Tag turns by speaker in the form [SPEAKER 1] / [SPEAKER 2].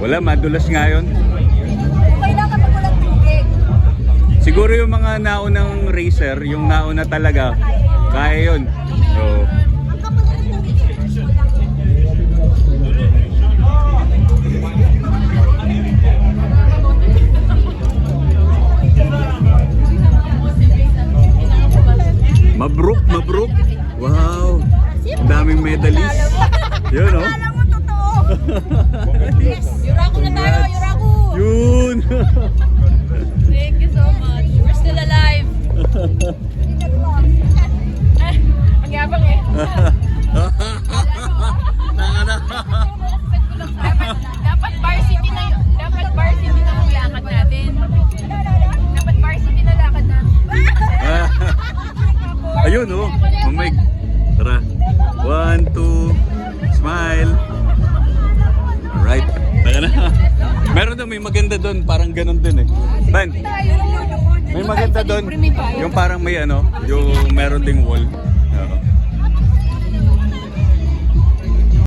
[SPEAKER 1] Wala, madulas nga yun.
[SPEAKER 2] Kailangan pag walang tubig.
[SPEAKER 1] Siguro yung mga naunang racer, yung nauna talaga, kaya yun. So,
[SPEAKER 2] Ang kapal ng tubig.
[SPEAKER 1] mabruk, mabruk. Wow, ang daming medalist. Yun, no?
[SPEAKER 2] Alam mo, totoo. Yes. Yurako na tayo, Yurako.
[SPEAKER 1] Yun.
[SPEAKER 3] Thank you so much. We're still alive. Ang yabang eh. Dapat varsity na yun. Dapat varsity na yung lakad natin. Dapat varsity na lakad natin.
[SPEAKER 1] Ayun, oh. Mamig. Tara. 1, 2, smile. Alright. Taka na. Meron doon, may maganda doon. Parang ganun din eh. Ban, may maganda doon. Yung parang may ano, yung meron ding wall.